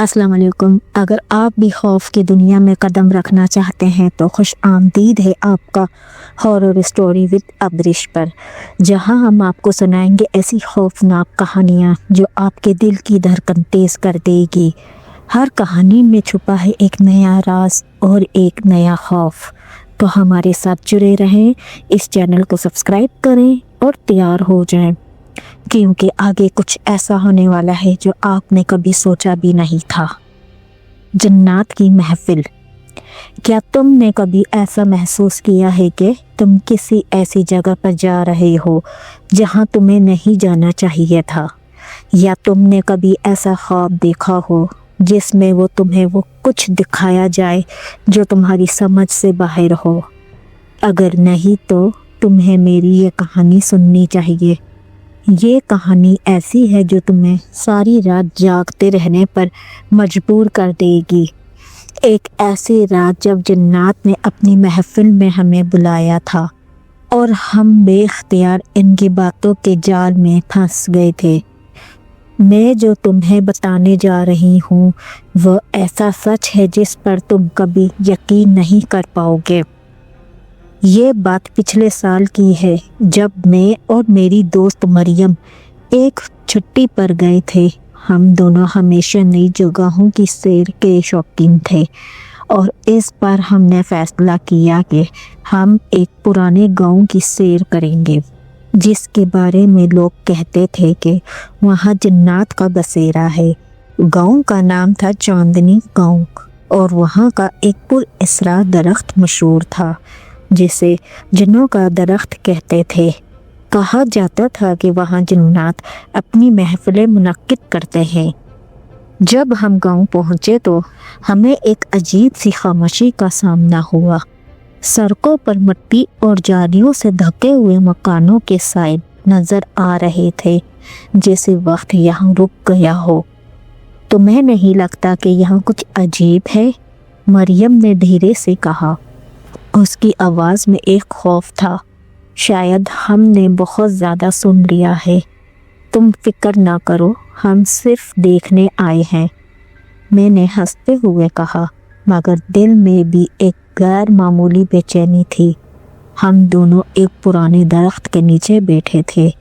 अस्सलाम वालेकुम। अगर आप भी खौफ की दुनिया में कदम रखना चाहते हैं तो खुश आमदीद है आपका हॉरर स्टोरी विद अब्रिश पर, जहां हम आपको सुनाएंगे ऐसी खौफनाक कहानियां जो आपके दिल की धड़कन तेज़ कर देगी। हर कहानी में छुपा है एक नया राज और एक नया खौफ। तो हमारे साथ जुड़े रहें, इस चैनल को सब्सक्राइब करें और तैयार हो जाएं, क्योंकि आगे कुछ ऐसा होने वाला है जो आपने कभी सोचा भी नहीं था। जन्नत की महफिल। क्या तुमने कभी ऐसा महसूस किया है कि तुम किसी ऐसी जगह पर जा रहे हो जहां तुम्हें नहीं जाना चाहिए था, या तुमने कभी ऐसा ख्वाब देखा हो जिसमें तुम्हें वो कुछ दिखाया जाए जो तुम्हारी समझ से बाहर हो? अगर नहीं तो तुम्हें मेरी ये कहानी सुननी चाहिए। ये कहानी ऐसी है जो तुम्हें सारी रात जागते रहने पर मजबूर कर देगी। एक ऐसी रात जब जन्नत ने अपनी महफिल में हमें बुलाया था और हम बेख्तियार इनकी बातों के जाल में फंस गए थे। मैं जो तुम्हें बताने जा रही हूँ वह ऐसा सच है जिस पर तुम कभी यकीन नहीं कर पाओगे। ये बात पिछले साल की है, जब मैं और मेरी दोस्त मरियम एक छुट्टी पर गए थे। हम दोनों हमेशा नई जगहों की सैर के शौकीन थे और इस बार हमने फैसला किया कि हम एक पुराने गांव की सैर करेंगे जिसके बारे में लोग कहते थे कि वहाँ जन्नत का बसेरा है। गांव का नाम था चांदनी गांव और वहाँ का एक पुरअसरार दरख्त मशहूर था जिसे जिन्नों का दरख्त कहते थे। कहा जाता था कि वहाँ जन्नत अपनी महफिलें मुनक्किद करते हैं। जब हम गांव पहुँचे तो हमें एक अजीब सी खामोशी का सामना हुआ। सड़कों पर मिट्टी और जालियों से ढके हुए मकानों के साए नज़र आ रहे थे, जैसे वक्त यहाँ रुक गया हो। तुम्हें नहीं लगता कि यहाँ कुछ अजीब है? मरियम ने धीरे से कहा। उसकी आवाज़ में एक खौफ था। शायद हमने बहुत ज़्यादा सुन लिया है। तुम फिक्र ना करो, हम सिर्फ देखने आए हैं, मैंने हंसते हुए कहा, मगर दिल में भी एक गैर मामूली बेचैनी थी। हम दोनों एक पुराने दरख्त के नीचे बैठे थे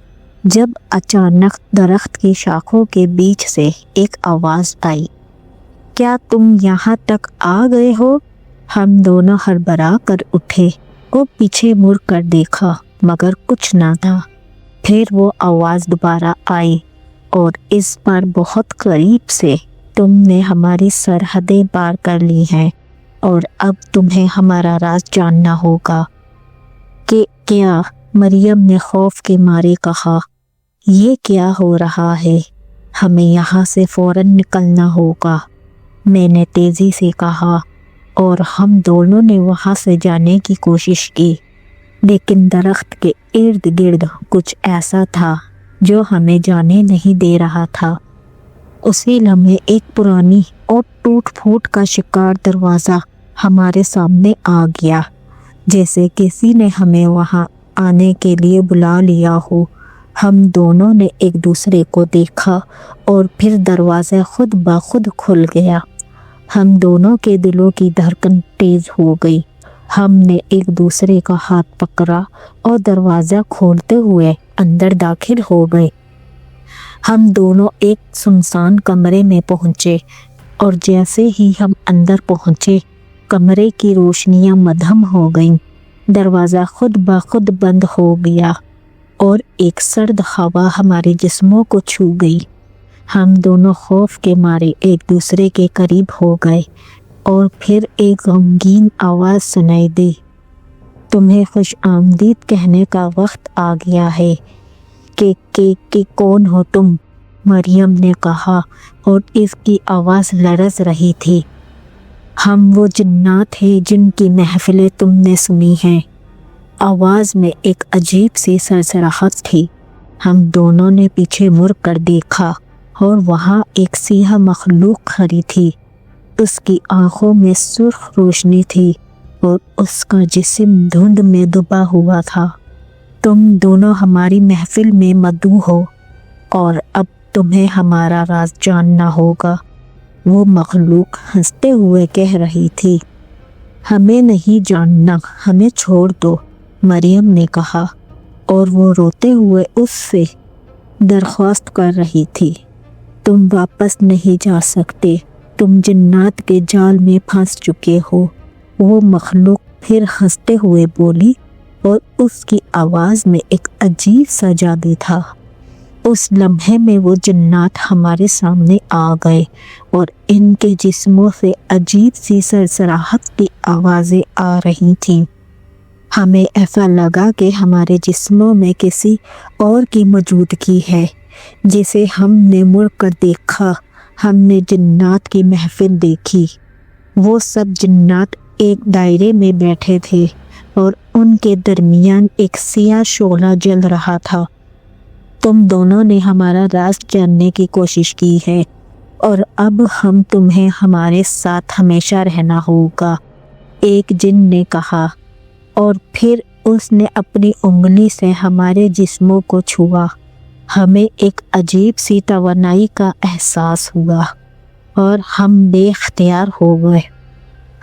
जब अचानक दरख्त की शाखों के बीच से एक आवाज़ आई, क्या तुम यहाँ तक आ गए हो? हम दोनों हड़बड़ा कर उठे और पीछे मुड़ कर देखा, मगर कुछ ना था। फिर वो आवाज़ दोबारा आई और इस बार बहुत करीब से, तुमने हमारी सरहदें पार कर ली हैं और अब तुम्हें हमारा राज जानना होगा। कि क्या? मरियम ने खौफ के मारे कहा। ये क्या हो रहा है? हमें यहाँ से फ़ौरन निकलना होगा, मैंने तेज़ी से कहा, और हम दोनों ने वहाँ से जाने की कोशिश की, लेकिन दरख्त के इर्द गिर्द कुछ ऐसा था जो हमें जाने नहीं दे रहा था। उसी लम्हे एक पुरानी और टूट फूट का शिकार दरवाज़ा हमारे सामने आ गया, जैसे किसी ने हमें वहाँ आने के लिए बुला लिया हो। हम दोनों ने एक दूसरे को देखा और फिर दरवाज़ा खुद ब खुद खुल गया। हम दोनों के दिलों की धड़कन तेज़ हो गई। हमने एक दूसरे का हाथ पकड़ा और दरवाज़ा खोलते हुए अंदर दाखिल हो गए। हम दोनों एक सुनसान कमरे में पहुँचे और जैसे ही हम अंदर पहुँचे, कमरे की रोशनियाँ मद्धम हो गईं। दरवाज़ा खुद ब खुद बंद हो गया और एक सर्द हवा हमारे जिस्मों को छू गई। हम दोनों खौफ के मारे एक दूसरे के करीब हो गए और फिर एक गमगीन आवाज़ सुनाई दी, तुम्हें खुश आमदीद कहने का वक्त आ गया है। कि कौन हो तुम? मरियम ने कहा और इसकी आवाज़ लरज़ रही थी। हम वो जन्नत हैं जिनकी महफिलें तुमने सुनी हैं। आवाज़ में एक अजीब सी सरसराहट थी। हम दोनों ने पीछे मुड़ कर देखा और वहाँ एक सियाह मखलूक खड़ी थी। उसकी आँखों में सुर्ख रोशनी थी और उसका जिस्म धुंध में डूबा हुआ था। तुम दोनों हमारी महफिल में मदऊ हो और अब तुम्हें हमारा राज जानना होगा। वो मखलूक हंसते हुए कह रही थी। हमें नहीं जानना, हमें छोड़ दो, मरियम ने कहा, और वो रोते हुए उससे दरख्वास्त कर रही थी। तुम वापस नहीं जा सकते, तुम जिन्नात के जाल में फंस चुके हो। वो मखलूक फिर हंसते हुए बोली, और उसकी आवाज़ में एक अजीब सा जादू था। उस लम्हे में वो जिन्नात हमारे सामने आ गए और इनके जिस्मों से अजीब सी सरसराहट की आवाज़ें आ रही थीं। हमें ऐसा लगा कि हमारे जिस्मों में किसी और की मौजूदगी है। जिसे हमने मुड़कर देखा, हमने जिन्नात की महफिल देखी। वो सब जिन्नात एक दायरे में बैठे थे और उनके दरमियान एक सियाह शोला जल रहा था। तुम दोनों ने हमारा राज जानने की कोशिश की है और अब हम तुम्हें हमारे साथ हमेशा रहना होगा, एक जिन ने कहा, और फिर उसने अपनी उंगली से हमारे जिस्मों को छुआ। हमें एक अजीब सी तवानाई का एहसास हुआ और हम बेख्तियार हो गए।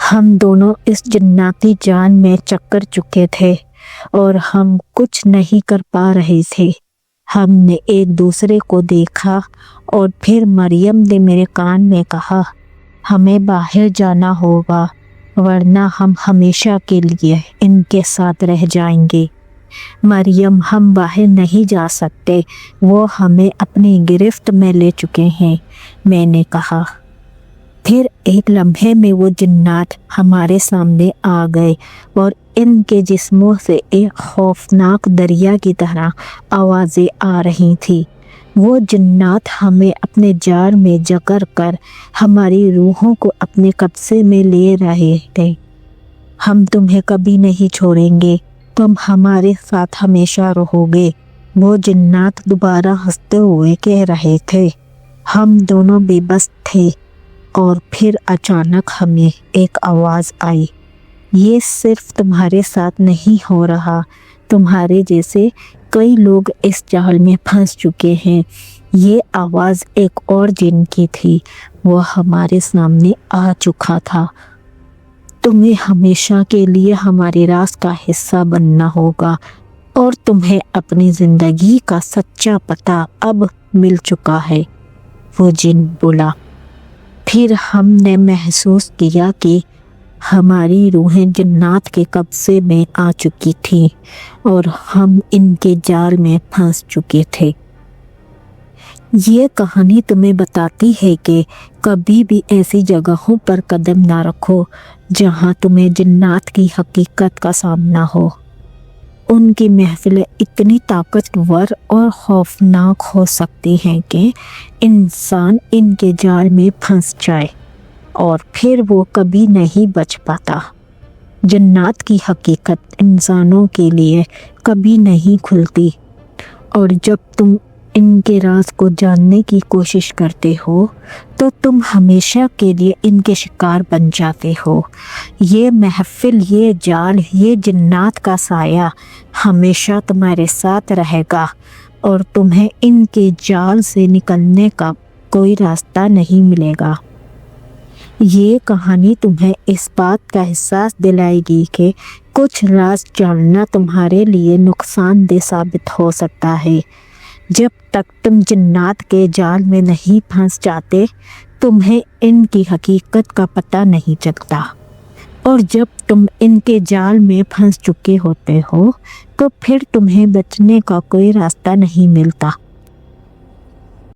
हम दोनों इस जन्नती जान में चक्कर चुके थे और हम कुछ नहीं कर पा रहे थे। हमने एक दूसरे को देखा और फिर मरियम ने मेरे कान में कहा, हमें बाहर जाना होगा वरना हम हमेशा के लिए इनके साथ रह जाएंगे। मरियम, हम बाहर नहीं जा सकते, वो हमें अपनी गिरफ्त में ले चुके हैं, मैंने कहा। फिर एक लम्हे में वो जिन्नात हमारे सामने आ गए और इनके जिस्मों से एक खौफनाक दरिया की तरह आवाज़ें आ रही थी। वो जिन्नात हमें अपने जाल में जकड़ कर हमारी रूहों को अपने कब्जे में ले रहे थे। हम तुम्हें कभी नहीं छोड़ेंगे, तुम हमारे साथ हमेशा रहोगे, वो जिन्नात दोबारा हंसते हुए कह रहे थे। हम दोनों बेबस थे और फिर अचानक हमें एक आवाज़ आई, ये सिर्फ तुम्हारे साथ नहीं हो रहा, तुम्हारे जैसे कई लोग इस जाल में फंस चुके हैं। ये आवाज़ एक और जिन की थी, वो हमारे सामने आ चुका था। तुम्हें हमेशा के लिए हमारे राज का हिस्सा बनना होगा और तुम्हें अपनी ज़िंदगी का सच्चा पता अब मिल चुका है, वो जिन बोला। फिर हमने महसूस किया कि हमारी रूहें जन्नत के कब्जे में आ चुकी थीं और हम इनके जाल में फंस चुके थे। ये कहानी तुम्हें बताती है कि कभी भी ऐसी जगहों पर कदम ना रखो जहां तुम्हें जन्नत की हकीकत का सामना हो। उनकी महफिलें इतनी ताकतवर और खौफनाक हो सकती हैं कि इंसान इनके जाल में फंस जाए और फिर वो कभी नहीं बच पाता। जन्नत की हकीकत इंसानों के लिए कभी नहीं खुलती और जब तुम इनके राज को जानने की कोशिश करते हो तो तुम हमेशा के लिए इनके शिकार बन जाते हो। ये महफिल, ये जाल, ये जन्नत का साया हमेशा तुम्हारे साथ रहेगा और तुम्हें इनके जाल से निकलने का कोई रास्ता नहीं मिलेगा। ये कहानी तुम्हें इस बात का एहसास दिलाएगी कि कुछ राज जानना तुम्हारे लिए नुकसानदेह साबित हो सकता है। जब तक तुम जन्नत के जाल में नहीं फंस जाते, तुम्हें इनकी हकीकत का पता नहीं चलता, और जब तुम इनके जाल में फंस चुके होते हो तो फिर तुम्हें बचने का कोई रास्ता नहीं मिलता।